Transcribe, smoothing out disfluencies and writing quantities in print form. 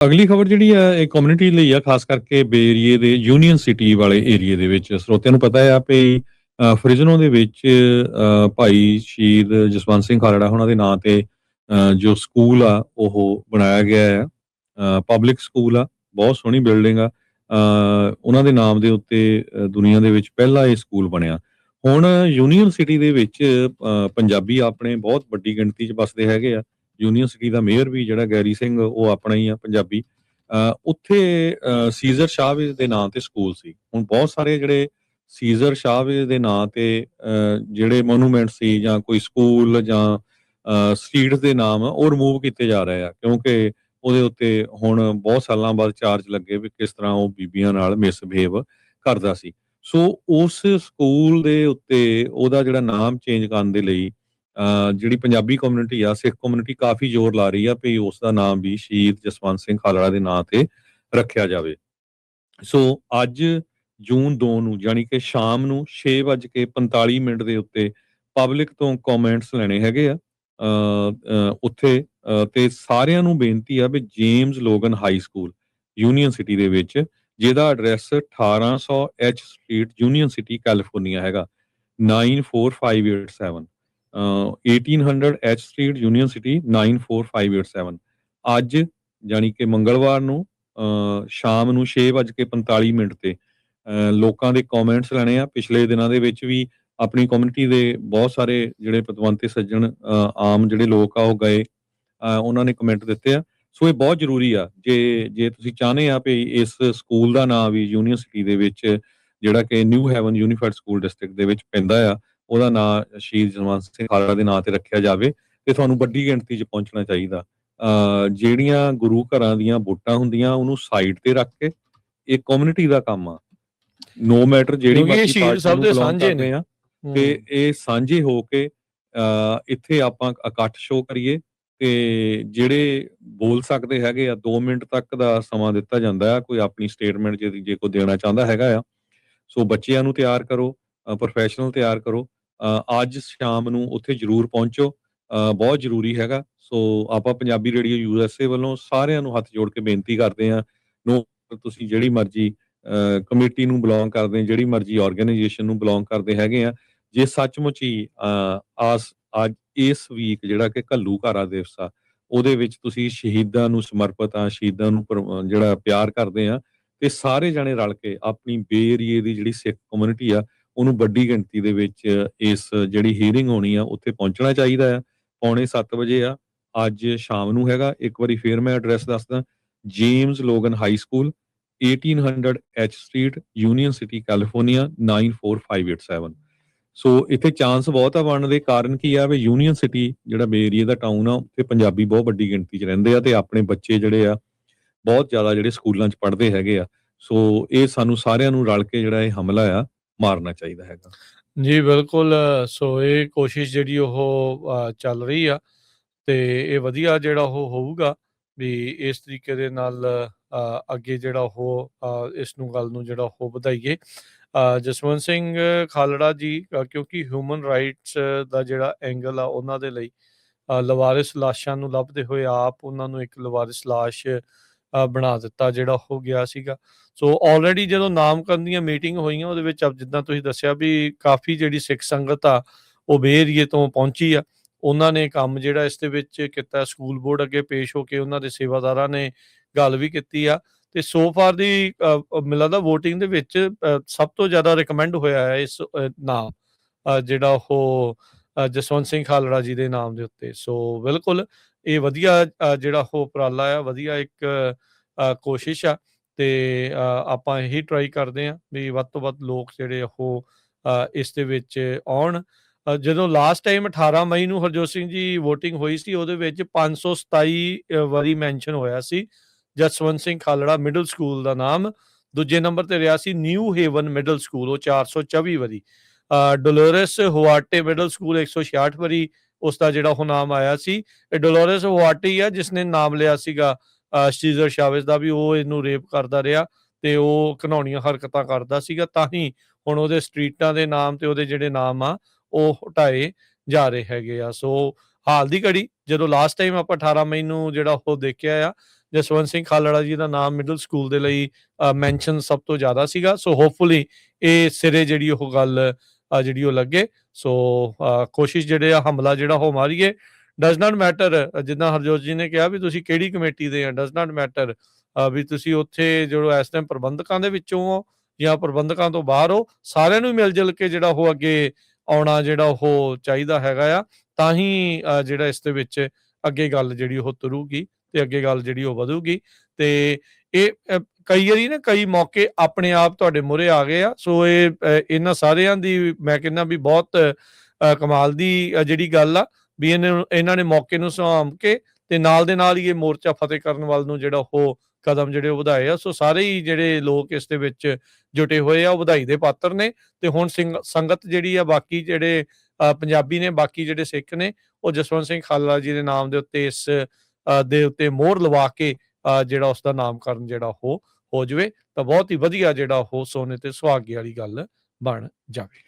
ਅਗਲੀ ਖਬਰ ਜਿਹੜੀ ਆ ਇਹ ਕਮਿਊਨਿਟੀ ਲਈ ਆ, ਖਾਸ ਕਰਕੇ ਬੇ ਏਰੀਏ ਦੇ ਯੂਨੀਅਨ ਸਿਟੀ ਵਾਲੇ ਏਰੀਏ ਦੇ ਵਿੱਚ। ਸਰੋਤਿਆਂ ਨੂੰ ਪਤਾ ਆ ਵੀ ਫਰਿਜ਼ਨੋ ਦੇ ਵਿੱਚ ਭਾਈ ਸ਼ਹੀਦ ਜਸਵੰਤ ਸਿੰਘ ਖਾਲੜਾ ਹੋਣਾ ਦੇ ਨਾਂ ਤੇ ਜੋ ਸਕੂਲ ਆ ਉਹ ਬਣਾਇਆ ਗਿਆ ਆ। ਪਬਲਿਕ ਸਕੂਲ ਆ, ਬਹੁਤ ਸੋਹਣੀ ਬਿਲਡਿੰਗ ਆ। ਉਹਨਾਂ ਦੇ ਨਾਮ ਦੇ ਉੱਤੇ ਦੁਨੀਆ ਦੇ ਵਿੱਚ ਪਹਿਲਾ ਇਹ ਸਕੂਲ ਬਣਿਆ। ਹੁਣ ਯੂਨੀਅਨ ਸਿਟੀ ਦੇ ਵਿੱਚ ਪੰਜਾਬੀ ਆਪਣੇ ਬਹੁਤ ਵੱਡੀ ਗਿਣਤੀ 'ਚ ਵੱਸਦੇ ਹੈਗੇ ਆ। ਯੂਨੀਅਨ ਸਿਟੀ ਦਾ ਮੇਅਰ ਵੀ ਜਿਹੜਾ ਗੈਰੀ ਸਿੰਘ ਉਹ ਆਪਣਾ ਹੀ ਆ ਪੰਜਾਬੀ। ਉੱਥੇ ਸੀਜ਼ਰ ਸ਼ਾਹਬਾਜ਼ ਦੇ ਨਾਂ ਤੇ ਸਕੂਲ ਸੀ। ਹੁਣ ਬਹੁਤ ਸਾਰੇ ਜਿਹੜੇ ਸੀਜ਼ਰ ਸ਼ਾਹਬਾਜ਼ ਦੇ ਨਾਂ ਤੇ ਜਿਹੜੇ ਮੋਨੂਮੈਂਟ ਸੀ ਜਾਂ ਕੋਈ ਸਕੂਲ ਜਾਂ ਸਟਰੀਟਸ ਦੇ ਨਾਮ ਆ ਉਹ ਰਿਮੂਵ ਕੀਤੇ ਜਾ ਰਹੇ ਆ, ਕਿਉਂਕਿ ਉਹਦੇ ਉੱਤੇ ਹੁਣ ਬਹੁਤ ਸਾਲਾਂ ਬਾਅਦ ਚਾਰਜ ਲੱਗੇ ਵੀ ਕਿਸ ਤਰ੍ਹਾਂ ਉਹ ਬੀਬੀਆਂ ਨਾਲ ਮਿਸਬਿਹੇਵ ਕਰਦਾ ਸੀ। ਸੋ ਉਸ ਸਕੂਲ ਦੇ ਉੱਤੇ ਉਹਦਾ ਜਿਹੜਾ ਨਾਮ ਚੇਂਜ ਕਰਨ ਦੇ ਲਈ ਜਿਹੜੀ ਪੰਜਾਬੀ ਕਮਿਊਨਿਟੀ ਆ, ਸਿੱਖ ਕਮਿਊਨਿਟੀ ਕਾਫੀ ਜ਼ੋਰ ਲਾ ਰਹੀ ਆ ਵੀ ਉਸ ਦਾ ਨਾਮ ਵੀ ਸ਼ਹੀਦ ਜਸਵੰਤ ਸਿੰਘ ਖਾਲੜਾ ਦੇ ਨਾਂ ਤੇ ਰੱਖਿਆ ਜਾਵੇ। ਸੋ ਅੱਜ ਜੂਨ 2 ਨੂੰ ਜਾਣੀ ਕਿ ਸ਼ਾਮ ਨੂੰ 6:45 ਦੇ ਉੱਤੇ ਪਬਲਿਕ ਤੋਂ ਕਮੈਂਟਸ ਲੈਣੇ ਹੈਗੇ ਆ ਉੱਥੇ। ਤੇ ਸਾਰਿਆਂ ਨੂੰ ਬੇਨਤੀ ਆ ਵੀ James Logan high school Union City ਦੇ ਵਿੱਚ, ਜਿਹਦਾ address 1800 H street Union City California ਹੈਗਾ 94587। 1800 ਐਚ ਸਟਰੀਟ ਯੂਨੀਅਨ ਸਿਟੀ 94587। ਅੱਜ ਜਾਣੀ ਕਿ ਮੰਗਲਵਾਰ ਨੂੰ ਸ਼ਾਮ ਨੂੰ 6:45 ਤੇ ਲੋਕਾਂ ਦੇ ਕਮੈਂਟਸ ਲੈਣੇ ਆ। ਪਿਛਲੇ ਦਿਨਾਂ ਦੇ ਵਿੱਚ ਵੀ ਆਪਣੀ ਕਮਿਊਨਿਟੀ ਦੇ ਬਹੁਤ ਸਾਰੇ ਜਿਹੜੇ ਪਤਵੰਤੇ ਸੱਜਣ ਆਮ ਜਿਹੜੇ ਲੋਕ ਆ ਉਹ ਗਏ, ਉਹਨਾਂ ਨੇ ਕਮੈਂਟ ਦਿੱਤੇ ਆ। ਸੋ ਇਹ ਬਹੁਤ ਜ਼ਰੂਰੀ ਆ ਜੇ ਤੁਸੀਂ ਚਾਹੁੰਦੇ ਆ ਵੀ ਇਸ ਸਕੂਲ ਦਾ ਨਾਂ ਵੀ ਯੂਨੀਅਨ ਸਿਟੀ ਦੇ ਵਿੱਚ, ਜਿਹੜਾ ਕਿ New Haven Unified School District ਦੇ ਵਿੱਚ ਪੈਂਦਾ ਆ, ਉਹਦਾ ਨਾਂ ਸ਼ਹੀਦ ਜਸਵੰਤ ਸਿੰਘ ਖਾਲੜਾ ਦੇ ਨਾਂ ਤੇ ਰੱਖਿਆ ਜਾਵੇ ਤੇ ਤੁਹਾਨੂੰ ਵੱਡੀ ਗਿਣਤੀ 'ਚ ਪਹੁੰਚਣਾ ਚਾਹੀਦਾ। ਜਿਹੜੀਆਂ ਗੁਰੂ ਘਰਾਂ ਦੀਆਂ ਵੋਟਾਂ ਹੁੰਦੀਆਂ ਉਹਨੂੰ ਸਾਈਡ ਤੇ ਰੱਖ ਕੇ ਇਹ ਕਮਿਊਨਿਟੀ ਦਾ ਕੰਮ ਆ। ਨੋ ਮੈਟਰ ਜਿਹੜੀ ਮਰਜ਼ੀ ਪਾਰਟੀ ਨੂੰ ਬਿਲੋਂਗ ਕਰਦੇ ਆ ਤੇ ਇਹ ਸਾਂਝੇ ਹੋ ਕੇ ਇੱਥੇ ਆਪਾਂ ਇਕੱਠ ਸ਼ੋਅ ਕਰੀਏ। ਤੇ ਜਿਹੜੇ ਬੋਲ ਸਕਦੇ ਹੈਗੇ ਆ 2 ਮਿੰਟ ਤੱਕ ਦਾ ਸਮਾਂ ਦਿੱਤਾ ਜਾਂਦਾ ਆ, ਕੋਈ ਆਪਣੀ ਸਟੇਟਮੈਂਟ ਜੇ ਕੋਈ ਦੇਣਾ ਚਾਹੁੰਦਾ ਹੈਗਾ ਆ। ਸੋ ਬੱਚਿਆਂ ਨੂੰ ਤਿਆਰ ਕਰੋ, ਪ੍ਰੋਫੈਸ਼ਨਲ ਤਿਆਰ ਕਰੋ। ਅੱਜ ਸ਼ਾਮ ਨੂੰ ਉੱਥੇ ਜ਼ਰੂਰ ਪਹੁੰਚੋ, ਬਹੁਤ ਜ਼ਰੂਰੀ ਹੈਗਾ। ਸੋ ਆਪਾਂ ਪੰਜਾਬੀ ਰੇਡੀਓ USA ਵੱਲੋਂ ਸਾਰਿਆਂ ਨੂੰ ਹੱਥ ਜੋੜ ਕੇ ਬੇਨਤੀ ਕਰਦੇ ਹਾਂ, ਤੁਸੀਂ ਜਿਹੜੀ ਮਰਜ਼ੀ ਕਮੇਟੀ ਨੂੰ ਬਿਲੋਂਗ ਕਰਦੇ, ਜਿਹੜੀ ਮਰਜ਼ੀ ਆਰਗੇਨਾਈਜੇਸ਼ਨ ਨੂੰ ਬਿਲੋਂਗ ਕਰਦੇ ਹੈਗੇ ਆ, ਜੇ ਸੱਚਮੁੱਚ ਹੀ ਅੱਜ ਇਸ ਵੀਕ ਜਿਹੜਾ ਕਿ ਘੱਲੂਘਾਰਾ ਦਿਵਸ ਆ ਉਹਦੇ ਵਿੱਚ ਤੁਸੀਂ ਸ਼ਹੀਦਾਂ ਨੂੰ ਸਮਰਪਿਤ ਆ, ਸ਼ਹੀਦਾਂ ਨੂੰ ਜਿਹੜਾ ਪਿਆਰ ਕਰਦੇ ਆ, ਤੇ ਸਾਰੇ ਜਾਣੇ ਰਲ ਕੇ ਆਪਣੀ ਬੇ ਏਰੀਏ ਦੀ ਜਿਹੜੀ ਸਿੱਖ ਕਮਿਊਨਿਟੀ ਆ ਉਹਨੂੰ ਵੱਡੀ ਗਿਣਤੀ ਦੇ ਵਿੱਚ ਇਸ ਜਿਹੜੀ ਹੀਅਰਿੰਗ ਹੋਣੀ ਆ ਉੱਥੇ ਪਹੁੰਚਣਾ ਚਾਹੀਦਾ ਆ। 6:45 ਆ ਅੱਜ ਸ਼ਾਮ ਨੂੰ ਹੈਗਾ। ਇੱਕ ਵਾਰੀ ਫੇਰ ਮੈਂ ਐਡਰੈਸ ਦੱਸਦਾ, James Logan high school 1800 H street Union City California 94587। ਸੋ ਇੱਥੇ ਚਾਂਸ ਬਹੁਤ ਆ ਬਣਨ ਦੇ। ਕਾਰਨ ਕੀ ਆ ਵੀ ਯੂਨੀਅਨ ਸਿਟੀ ਜਿਹੜਾ ਬੇ ਏਰੀਏ ਦਾ ਟਾਊਨ ਆ ਉੱਥੇ ਪੰਜਾਬੀ ਬਹੁਤ ਵੱਡੀ ਗਿਣਤੀ 'ਚ ਰਹਿੰਦੇ ਆ ਤੇ ਆਪਣੇ ਬੱਚੇ ਜਿਹੜੇ ਆ ਬਹੁਤ ਜ਼ਿਆਦਾ ਜਿਹੜੇ ਸਕੂਲਾਂ 'ਚ ਪੜ੍ਹਦੇ ਹੈਗੇ ਆ। ਸੋ ਇਹ ਸਾਨੂੰ ਸਾਰਿਆਂ ਨੂੰ ਰਲ ਕੇ ਜਿਹੜਾ ਇਹ ਹਮਲਾ ਆ ਮਾਰਨਾ ਚਾਹੀਦਾ ਹੈਗਾ। ਜੀ ਬਿਲਕੁਲ। ਸੋ ਇਹ ਕੋਸ਼ਿਸ਼ ਜਿਹੜੀ ਉਹ ਚੱਲ ਰਹੀ ਆ ਤੇ ਇਹ ਵਧੀਆ ਜਿਹੜਾ ਉਹ ਹੋਊਗਾ ਵੀ ਇਸ ਤਰੀਕੇ ਦੇ ਨਾਲ ਅੱਗੇ ਜਿਹੜਾ ਉਹ ਇਸ ਨੂੰ ਗੱਲ ਨੂੰ ਜਿਹੜਾ ਉਹ ਵਧਾਈਏ। ਜਸਵੰਤ ਸਿੰਘ ਖਾਲੜਾ ਜੀ ਕਿਉਂਕਿ ਹਿਊਮਨ ਰਾਈਟਸ ਦਾ ਜਿਹੜਾ ਐਂਗਲ ਆ ਉਹਨਾਂ ਦੇ ਲਈ ਲਵਾਰਿਸ ਲਾਸ਼ਾਂ ਨੂੰ ਲੱਭਦੇ ਹੋਏ ਆਪ ਉਹਨਾਂ ਨੂੰ ਇੱਕ ਲਵਾਰਿਸ ਲਾਸ਼ ਬਣਾ ਦਿੱਤਾ ਜਿਹੜਾ ਹੋ ਗਿਆ ਸੀਗਾ। ਸੋ ਆਲਰੇਡੀ ਜਦੋਂ ਨਾਮਕਰਨ ਦੀਆਂ ਮੀਟਿੰਗ ਹੋਈਆਂ ਉਹਦੇ ਵਿੱਚ ਜਿੱਦਾਂ ਤੁਸੀਂ ਦੱਸਿਆ ਵੀ ਕਾਫੀ ਜਿਹੜੀ ਸਿੱਖ ਸੰਗਤ ਆ ਉਹ ਬੇ ਏਰੀਏ ਤੋਂ ਪਹੁੰਚੀ ਆ। ਉਹਨਾਂ ਨੇ ਕੰਮ ਜਿਹੜਾ ਇਸ ਦੇ ਵਿੱਚ ਕੀਤਾ, ਸਕੂਲ ਬੋਰਡ ਅੱਗੇ ਪੇਸ਼ ਹੋ ਕੇ ਉਹਨਾਂ ਦੇ ਸੇਵਾਦਾਰਾਂ ਨੇ ਗੱਲ ਵੀ ਕੀਤੀ ਆ ਤੇ ਸੋ ਫਾਰ ਦੀ ਮੈਨੂੰ ਲੱਗਦਾ ਵੋਟਿੰਗ ਦੇ ਵਿੱਚ ਸਭ ਤੋਂ ਜ਼ਿਆਦਾ ਰਿਕਮੈਂਡ ਹੋਇਆ ਹੈ ਇਸ ਨਾਮ ਜਿਹੜਾ ਉਹ ਜਸਵੰਤ ਸਿੰਘ ਖਾਲੜਾ ਜੀ ਦੇ ਨਾਮ ਦੇ ਉੱਤੇ। ਸੋ ਬਿਲਕੁਲ ਇਹ ਵਧੀਆ ਜਿਹੜਾ ਉਹ ਉਪਰਾਲਾ ਆ, ਵਧੀਆ ਇੱਕ ਕੋਸ਼ਿਸ਼ ਆ ਤੇ ਆਪਾਂ ਇਹੀ ਟਰਾਈ ਕਰਦੇ ਹਾਂ ਵੀ ਵੱਧ ਤੋਂ ਵੱਧ ਲੋਕ ਜਿਹੜੇ ਉਹ ਇਸ ਦੇ ਵਿੱਚ ਆਉਣ। ਜਦੋਂ ਲਾਸਟ ਟਾਈਮ 18 ਮਈ ਨੂੰ ਹਰਜੋਤ ਸਿੰਘ ਜੀ ਵੋਟਿੰਗ ਹੋਈ ਸੀ ਉਹਦੇ ਵਿੱਚ 527 ਵਾਰੀ ਮੈਂਸ਼ਨ ਹੋਇਆ ਸੀ ਜਸਵੰਤ ਸਿੰਘ ਖਾਲੜਾ ਮਿਡਲ ਸਕੂਲ ਦਾ ਨਾਮ। ਦੂਜੇ ਨੰਬਰ ਤੇ ਰਿਹਾ ਸੀ ਨਿਊ ਹੇਵਨ ਮਿਡਲ ਸਕੂਲ, ਉਹ 424 ਵਾਰੀ। ਡੋਲੋਰਸ ਹੁਆਟੇ ਮਿਡਲ ਸਕੂਲ 166 ਵਾਰੀ ਉਸ ਦਾ ਜਿਹੜਾ ਉਹ ਨਾਮ ਆਇਆ ਸੀ। ਇਹ ਡੋਲੋਰਸ ਹੁਆਟੇ ਹੀ ਆ ਜਿਸਨੇ ਨਾਮ ਲਿਆ ਸੀਗਾ ਸੀਜ਼ਰ ਸ਼ਾਵੇਜ਼ ਦਾ ਵੀ ਉਹ ਇਹਨੂੰ ਰੇਪ ਕਰਦਾ ਰਿਹਾ ਤੇ ਉਹ ਘਿਨਾਉਣੀਆਂ ਹਰਕਤਾਂ ਕਰਦਾ ਸੀਗਾ, ਤਾਂ ਹੀ ਹੁਣ ਉਹਦੇ ਸਟਰੀਟਾਂ ਦੇ ਨਾਮ ਤੇ ਉਹਦੇ ਜਿਹੜੇ ਨਾਮ ਆ ਉਹ ਹਟਾਏ ਜਾ ਰਹੇ ਹੈਗੇ ਆ। ਸੋ ਹਾਲ ਦੀ ਘੜੀ ਜਦੋਂ ਲਾਸਟ ਟਾਈਮ ਆਪਾਂ 18 ਮਈ ਨੂੰ ਜਿਹੜਾ ਉਹ ਦੇਖਿਆ ਆ ਜਸਵੰਤ ਸਿੰਘ ਖਾਲੜਾ ਜੀ ਦਾ ਨਾਮ ਮਿਡਲ ਸਕੂਲ ਦੇ ਲਈ ਮੈਂਸ਼ਨ ਸਭ ਤੋਂ ਜ਼ਿਆਦਾ ਸੀਗਾ। ਸੋ ਹੋਪਫੁਲੀ ਇਹ ਸਿਰੇ ਜਿਹੜੀ ਉਹ ਗੱਲ ਜਿਹੜੀ ਉਹ ਲੱਗੇ। ਸੋ ਕੋਸ਼ਿਸ਼ ਜਿਹੜੇ ਆ ਹਮਲਾ ਜਿਹੜਾ ਉਹ ਮਾਰੀਏ। ਡਜ਼ ਨਾਟ ਮੈਟਰ, ਜਿੱਦਾਂ ਹਰਜੋਤ ਜੀ ਨੇ ਕਿਹਾ ਵੀ ਤੁਸੀਂ ਕਿਹੜੀ ਕਮੇਟੀ ਦੇ ਆ, ਡਜ਼ ਨਾਟ ਮੈਟਰ ਵੀ ਤੁਸੀਂ ਉੱਥੇ ਜਦੋਂ ਇਸ ਟਾਈਮ ਪ੍ਰਬੰਧਕਾਂ ਦੇ ਵਿੱਚੋਂ ਹੋ ਜਾਂ ਪ੍ਰਬੰਧਕਾਂ ਤੋਂ ਬਾਹਰ ਹੋ, ਸਾਰਿਆਂ ਨੂੰ ਮਿਲ ਜੁਲ ਕੇ ਜਿਹੜਾ ਉਹ ਅੱਗੇ ਆਉਣਾ ਜਿਹੜਾ ਉਹ ਚਾਹੀਦਾ ਹੈਗਾ ਆ। ਤਾਂ ਹੀ ਜਿਹੜਾ ਇਸ ਦੇ ਵਿੱਚ ਅੱਗੇ ਗੱਲ ਜਿਹੜੀ ਉਹ ਤੁਰੂਗੀ ਤੇ ਅੱਗੇ ਗੱਲ ਜਿਹੜੀ ਉਹ ਵਧੂਗੀ। ਤੇ ਇਹ ਕਈ ਵਾਰੀ ਨਾ ਕਈ ਮੌਕੇ ਆਪਣੇ ਆਪ ਤੁਹਾਡੇ ਮੂਹਰੇ ਆ ਗਏ ਆ। ਸੋ ਇਹ ਇਹਨਾਂ ਸਾਰਿਆਂ ਦੀ ਮੈਂ ਕਹਿੰਦਾ ਵੀ ਬਹੁਤ ਕਮਾਲ ਦੀ ਜਿਹੜੀ ਗੱਲ ਆ ਵੀ ਇਹਨਾਂ ਨੇ ਮੌਕੇ ਨੂੰ ਸਾਂਭ ਕੇ ਤੇ ਨਾਲ ਦੇ ਨਾਲ ਹੀ ਇਹ ਮੋਰਚਾ ਫਤਿਹ ਕਰਨ ਵੱਲ ਨੂੰ ਜਿਹੜਾ ਉਹ ਕਦਮ ਜਿਹੜੇ ਉਹ ਵਧਾਏ ਆ। ਸੋ ਸਾਰੇ ਹੀ ਜਿਹੜੇ ਲੋਕ ਇਸ ਦੇ ਵਿੱਚ ਜੁਟੇ ਹੋਏ ਆ ਉਹ ਵਧਾਈ ਦੇ ਪਾਤਰ ਨੇ। ਤੇ ਹੁਣ ਸੰਗਤ ਜਿਹੜੀ ਆ ਬਾਕੀ ਜਿਹੜੇ ਪੰਜਾਬੀ ਨੇ, ਬਾਕੀ ਜਿਹੜੇ ਸਿੱਖ ਨੇ, ਉਹ ਜਸਵੰਤ ਸਿੰਘ ਖਾਲੜਾ ਜੀ ਦੇ ਨਾਮ ਦੇ ਉੱਤੇ ਇਸ ਦੇ ਉੱਤੇ ਮੋਹਰ ਲਵਾ ਕੇ ਜਿਹੜਾ ਉਸ ਦਾ ਨਾਮਕਰਨ ਜਿਹੜਾ ਉਹ ਹੋ ਜਾਵੇ ਤਾਂ ਬਹੁਤ ਹੀ ਵਧੀਆ ਜਿਹੜਾ ਉਹ ਸੋਨੇ ਤੇ ਸੁਹਾਗੇ ਵਾਲੀ ਗੱਲ ਬਣ ਜਾਵੇ।